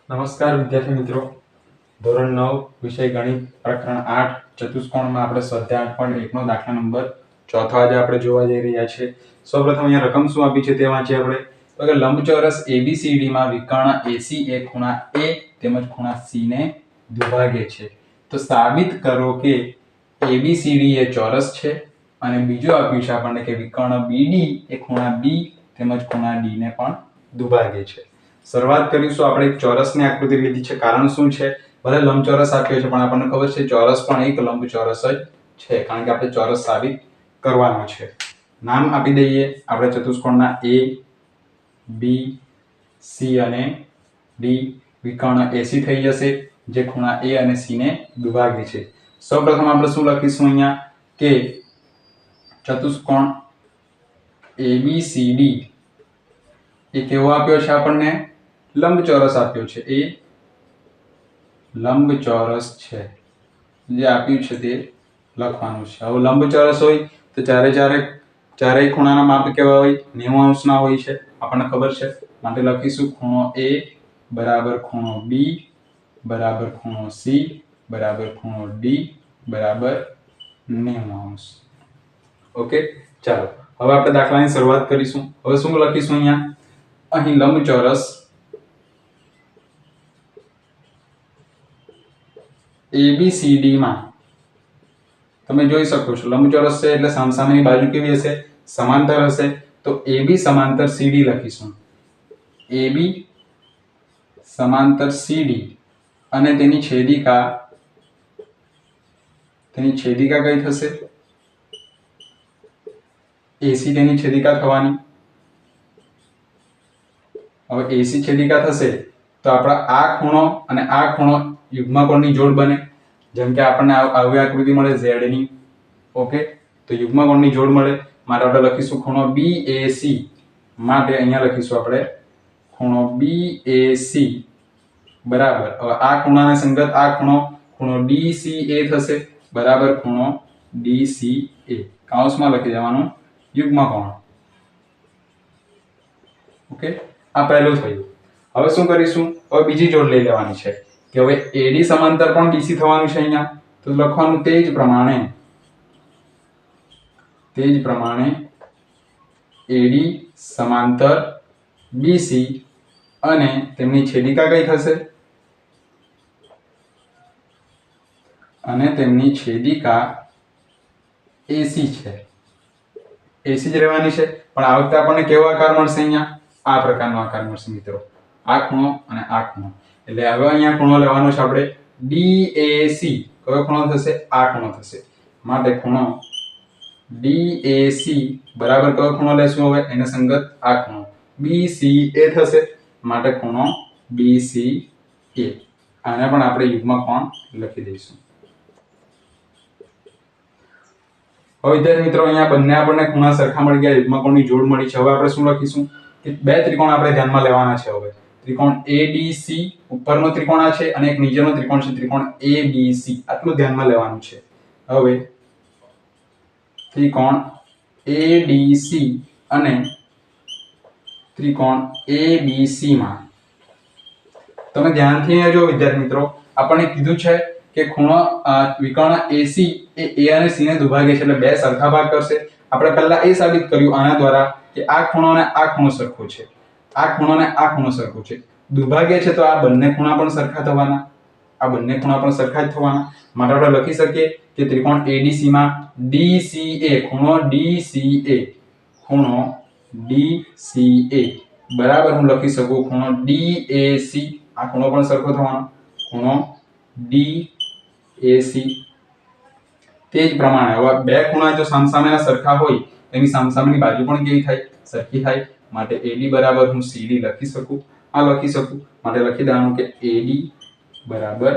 નમસ્કાર વિદ્યાર્થી મિત્રો, ધોરણ 9 વિષય ગણિત પ્રકરણ 8 ચતુષ્કોણમાં આપણે સ્વાધ્યાય 8.1 નો દાખલા નંબર ચોથો આજે આપણે જોવા જઈ રહ્યા છે। સૌપ્રથમ અહીંયા રકમ શું આપી છે તે વાંચીએ આપણે। તો કે લંબચોરસ ABCD માં વિકર્ણ AC એ ખૂણા A તેમજ ખૂણા C ને દ્વિભાગે છે। તો સાબિત કરો કે ABCD એ ચોરસ છે અને બીજું આપ્યું છે આપણને કે વિકર્ણ BD એ ખૂણા B તેમજ ખૂણા D ને પણ દ્વિભાગે છે। શરૂઆત કરીશું આપણે એક ચોરસની આકૃતિ લીધી છે। કારણ શું છે? ભલે લંબચોરસ આપ્યો છે પણ આપણને ખબર છે ચોરસ પણ એક લંબચોરસ જ છે, કારણ કે આપણે ચોરસ સાબિત કરવાનો છે। નામ આપી દઈએ આપણે ચતુષ્કોણના A, B, C અને D। વિકર્ણ AC થઈ જશે જે ખૂણા A અને C ને દ્વિભાગે છે। સૌપ્રથમ આપણે શું લખીશું અહીંયા કે ચતુષ્કોણ ABCD એ કેવો આપ્યો છે આપણને? લંબચોરસ આપ્યો છે। એ લંબચોરસ છે જે આપ્યું છે તે લખવાનું છે। હવે લંબચોરસ હોય તો ચારે ખૂણાના માપ કેવા હોય? 90 અંશના હોય છે, આપણને ખબર છે। માટે લખીશું ખૂણો A બરાબર ખૂણો B બરાબર ખૂણો C બરાબર ખૂણો D બરાબર 90 અંશ। ઓકે, ચાલો હવે આપણે દાખલાની શરૂઆત કરીશું। હવે શું લખીશું અહીંયા? અહીં લંબચોરસ ABCD માં તમે જોઈ શકો છો લંબચોરસ છે એટલે સામસામેની બાજુ કેવી હશે? સમાંતર હશે। તો AB સમાંતર CD લખીશું। AB સમાંતર CD અને તેની છેદિકા કઈ થશે? AC તેની છેદિકા થવાની। હવે AC છેદિકા થશે તો આપણા આ ખૂણો અને આ ખૂણો યુગ્મકોણની જોડ બને। જેમ કે આપણને આવી આકૃતિ મળે Z ની। ઓકે, તો યુગ્મકોણની જોડ મળે માટે આપણે લખીશું ખૂણો BAC। માટે અહીંયા લખીશું આપણે ખૂણો BAC બરાબર, હવે આ ખૂણાને સંગત આ ખૂણો DCA થશે બરાબર ખૂણો DCA। કૌંસમાં લખી દેવાનું યુગ્મકોણ। ઓકે, આ પહેલું થયું। હવે શું કરીશું? હવે બીજી જોડ લઈ લેવાની છે કે હવે AD સમાંતર પણ BC થવાનું છે અહીંયા। તો લખવાનું તે જ પ્રમાણે AD સમાંતર BC અને તેમની છેદિકા કઈ થશે? અને તેમની છેદિકા AC છે। AC જ રહેવાની છે પણ આ વખતે આપણને કેવો આકાર મળશે? અહીંયા આ પ્રકારનો આકાર મળશે મિત્રો। આ ખૂણો અને આ ખૂણો, એટલે હવે અહીંયા ખૂણો લેવાનો છે આપણે DAC। કયો ખૂણો થશે? આ ખૂણો થશે। માટે ખૂણો DAC બરાબર કયો ખૂણો લેશું? હવે એને સંગત આ ખૂણો BCA થશે માટે ખૂણો BCA। આને પણ આપણે યુગ્મકોણ લખી દઈશું। હવે વિદ્યાર્થી મિત્રો અહીંયા બંને આપણને ખૂણા સરખા મળી ગયા, યુગ્મકોણની જોડ મળી છે। હવે આપણે શું લખીશું કે બે ત્રિકોણ આપણે ધ્યાનમાં લેવાના છે। હવે ત્રિકોણ ADC ઉપરનો ત્રિકોણ આ છે અને એક નીચેનો ત્રિકોણ છે ત્રિકોણ ABC, આટલું ધ્યાનમાં લેવાનું છે। હવે ત્રિકોણ ADC અને ત્રિકોણ ABC માં તમે ધ્યાનથી અહીંયા જો વિદ્યાર્થી મિત્રો, આપણને કીધું છે કે ખૂણો વિકર્ણ AC એ A અને C ને દ્વિભાગે છે એટલે બે સરખા ભાગ કરશે। આપણે પહેલા એ સાબિત કર્યું આના દ્વારા કે આ ખૂણો અને આ ખૂણો સરખો છે, આ ખૂણો અને આ ખૂણો સરખો છે, દ્વિભાગે છે તો આ બંને ખૂણા પણ સરખા થવાના, આ બંને ખૂણા પણ સરખા જ થવાના। માટે આપણે લખી શકીએ કે ત્રિકોણ ADC માં DCA ખૂણો DCA બરાબર હું લખી શકું ખૂણો DAC, આ ખૂણો પણ સરખો થવાનો ખૂણો DAC। તે જ પ્રમાણે હવે બે ખૂણા જો સામસામેના સરખા હોય તેની સામસામેની બાજુ પણ કેવી થાય? સરખી થાય। માટે AD બરાબર હું CD લખી શકું, આ લખી શકું માટે લખી દેવાનું કે AD બરાબર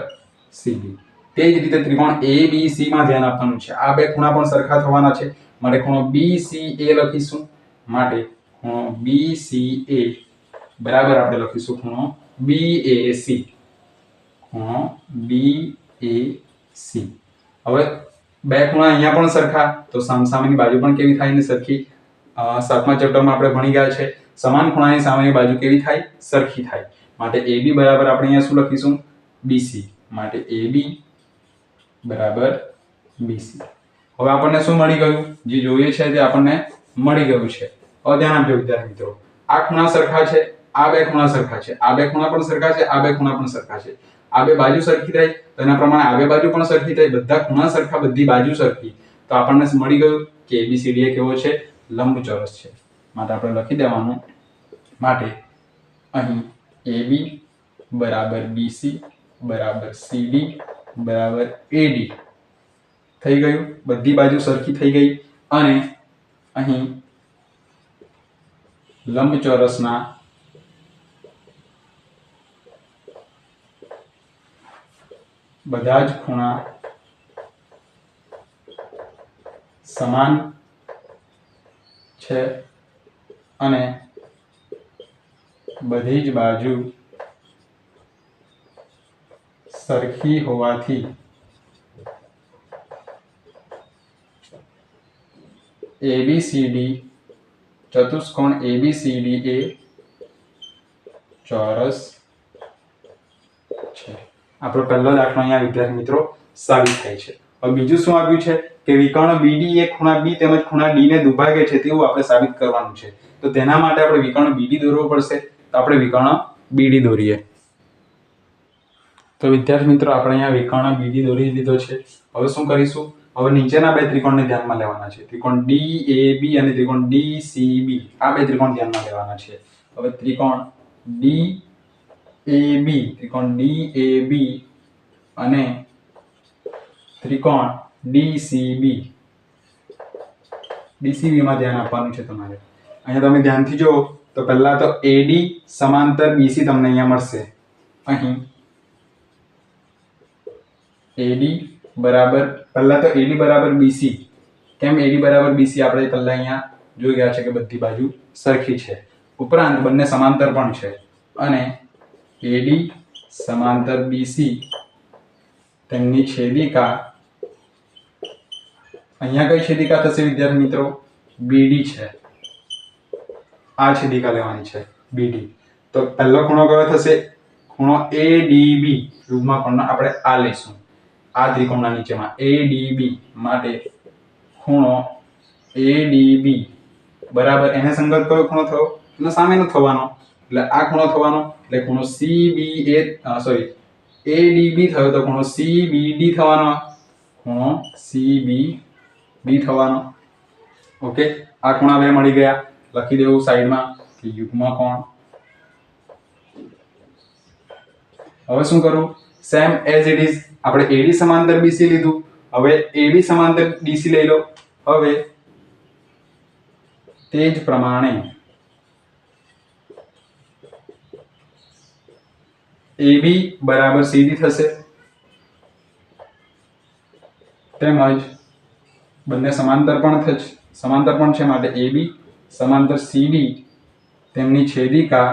CD। તે જ રીતે ત્રિકોણ ABC માં ધ્યાન આપવાનું છે, આ બે ખૂણા પણ સરખા થવાના છે માટે ખૂણો BCA લખીશું। માટે ખૂણો BCA બરાબર આપણે લખીશું ખૂણો BAC, ખૂણો BAC। હવે બે ખૂણા અહીંયા પણ સરખા તો સામસામેની બાજુ પણ કેવી થાય ને સરખી। સાતમા ચેપ્ટરમાં આપણે ભણી ગયા છે સમાન ખૂણાની સામેની બાજુ કેવી થાય? સરખી થાય। માટે AB બરાબર આપણે અહીંયા શું લખીશું BC માટે AB બરાબર BC. હવે આપણને શું મળી ગયું જે જોઈએ છે તે આપણને મળી ગયું છે. હવે ધ્યાન આપજો વિદ્યાર્થી મિત્રો આ ખૂણા સરખા છે આ બે ખૂણા સરખા છે આ બે ખૂણા પણ સરખા છે આ બે ખૂણા પણ સરખા છે આ બે બાજુ સરખી થાય તો એના પ્રમાણે આ બે બાજુ પણ સરખી થાય બધા ખૂણા સરખા બધી બાજુ સરખી તો આપણને મળી ગયું કે ABCD એ કેવો છે લંબચોરસ છે. માટે આપણે લખી દેવાનું માટે અહીં AB બરાબર BC બરાબર CD બરાબર AD થઈ ગયું બધી બાજુ સરખી થઈ ગઈ અને અહીં લંબચોરસના બધા જ ખૂણા સમાન છે અને બધી જ બાજુ સરખી હોવાથી ABCD ચતુષ્કોણ ABCD એ ચોરસ છે. આપણો પહેલો દાખલો અહીંયા વિદ્યાર્થી મિત્રો સાબિત થાય છે. હવે બીજું શું આવ્યું છે કે વિકર્ણ BD એ ખૂણા B તેમજ ખૂણા D ને દુભાગે છે તેવું આપણે સાબિત કરવાનું છે. તો તેના માટે આપણે વિકર્ણ BD દોરવો પડશે. તો આપણે વિકર્ણ BD દોરીએ. તો વિદ્યાર્થી મિત્રો આપણે અહીંયા વિકર્ણ BD દોરી લીધો છે. હવે શું કરીશું હવે નીચેના બે ત્રિકોણને ધ્યાનમાં લેવાના છે ત્રિકોણ DAB અને ત્રિકોણ DCB આ બે ત્રિકોણ ધ્યાનમાં લેવાના છે. હવે ત્રિકોણ DAB અને ત્રિકોણ DCB માં ધ્યાન આપવાનું છે તમારે. અહીંયા તમે ધ્યાનથી જુઓ તો પહેલા તો AD સમાંતર BC તમને અહીંયા મળશે. અહીં AD બરાબર પહેલા તો AD બરાબર BC કેમ AD બરાબર BC આપણે પહેલા અહીંયા જોઈ ગયા છે કે બધી બાજુ સરખી છે ઉપરાંત બંને સમાંતર પણ છે અને AD સમાંતર BC તેમની છેદિકા અહીંયા કઈ છેદિકા થશે વિદ્યાર્થી મિત્રો BD છે આ છેદિકા લેવાની છે BD. તો પહેલો ખૂણો કયો થશે ખૂણો ADB રૂપમાં પણ આપણે આ લઈશું આ ત્રિકોણના નીચેમાં ADB માટે ખૂણો ADB બરાબર એને સંગત કયો ખૂણો થયો એનો સામેનો થવાનો એટલે આ ખૂણો થવાનો એટલે ખૂણો ADB થયો તો ખૂણો CBD થવાનો ખૂણો CBD થવાનો. ઓકે આ ખૂણા બે મળી ગયા લખી દેવું સાઈડમાં કે યુગ્મ કોણ. હવે શું કરું સેમ એઝ ઇટ ઇઝ આપણે AD સમાંતર BC લીધું હવે AB સમાંતર DC લઈ લો. હવે તે જ પ્રમાણે AB બરાબર CD થશે તેમજ બંને સમાંતર પણ છે માટે AB સમાંતર CD તેમની છેદિકા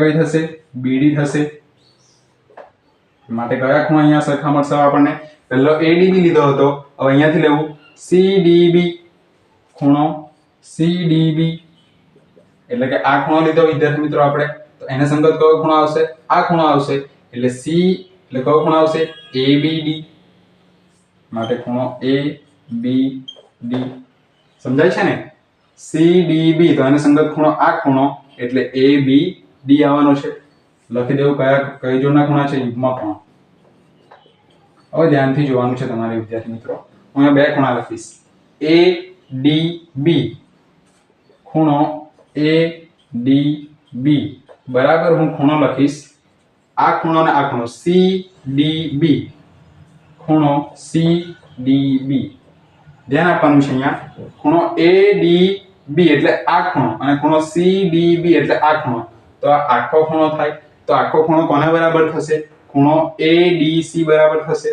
કઈ થશે BD થશે. માટે કયા ખૂણા અહીંયા સરખા મળશે આપણને પહેલો ADB લીધો હતો હવે અહીંયાથી લેવું CDB ખૂણો CDB એટલે કે આ ખૂણો લીધો વિદ્યાર્થી મિત્રો આપણે તો એને સંગત કયો ખૂણો આવશે આ ખૂણો આવશે એટલે C એટલે કયો ખૂણો આવશે ABD માટે ખૂણો ABD સમજાય છે ને CDB તો એને સંગત ખૂણો આ ખૂણો એટલે ABD આવવાનો છે. લખી દેવું કઈ જોડના ખૂણા છે યુગ્મ કોણ. હવે ધ્યાનથી જોવાનું છે તમારે વિદ્યાર્થી મિત્રો હું અહીંયા બે ખૂણા લખીશ ADB ખૂણો ADB બરાબર હું ખૂણો લખીશ આ ખૂણો અને આ ખૂણો CDB ખૂણો CDB ધ્યાન આપવાનું છે અહીંયા ખૂણો ADB એટલે આ ખૂણો અને ખૂણો CDB એટલે આ ખૂણો તો આ આખો ખૂણો થાય તો આખો ખૂણો કોને બરાબર થશે ખૂણો ADC બરાબર થશે.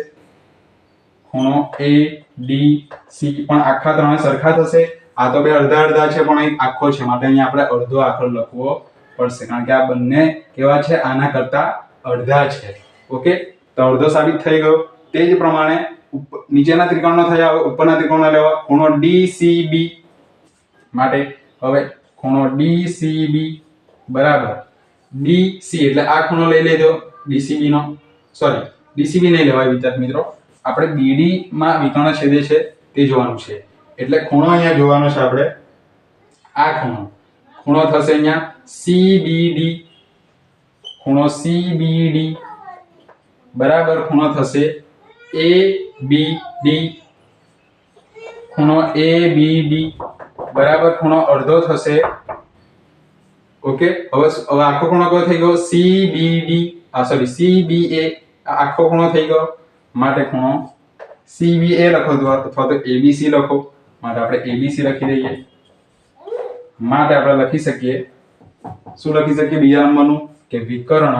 ખૂણો ADC પણ આખા ત્રણે સરખા થશે. આ તો બે અડધા અડધા છે પણ એક આખો છે માટે અહીંયા આપણે અડધો આખો લખવો પડશે કારણ કે આ બંને કેવા છે આના કરતા અડધા છે. ઓકે તો અડધો સાબિત થઈ ગયો. તે જ પ્રમાણે નીચેના ત્રિકોણનો થયા હવે ઉપરના ત્રિકોણનો લેવા ખૂણો DCB માટે હવે ખૂણો DCB બરાબર DC એટલે આ ખૂણો લઈ લેજો DCB નો, સોરી DCB નહીં લેવાય વિદ્યાર્થી મિત્રો, આપણે BD માં વિકર્ણ છેદે છે તે જોવાનું છે. એટલે ખૂણો અહીંયા જોવાનો છે આપણે, આ ખૂણો થશે અહીંયા CBD, ખૂણો CBD બરાબર ખૂણો થશે ABD, ખૂણો ABD બરાબર ખૂણો અડધો થશે. ઓકે, હવે આખો ખૂણો કયો થઈ ગયો CBD, સોરી CBA, આખો ખૂણો થઈ ગયો માટે ખૂણો CBA લખો અથવા તો ABC લખો, માટે આપણે ABC લખી દઈએ. માટે આપણે લખી શકીએ, શું લખી શકીએ બીજા નંબરનું કે વિકર્ણ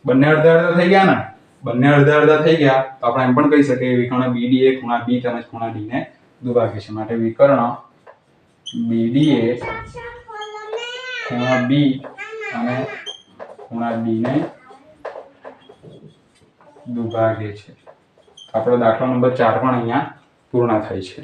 બંને અડધા અડધા થઈ ગયા ને, બંને અડધા અડધા થઈ ગયા તો આપણે એમ પણ કહી શકીએ વિકર્ણ BD એ ખૂણા B તેમજ ખૂણા D ને દુભાગે છે. માટે વિકર્ણ BD એ ખૂણા B અને ખૂણા D ને દુભાગે છે. આપણો દાખલો નંબર 4 પણ અહીંયા પૂર્ણ થાય છે.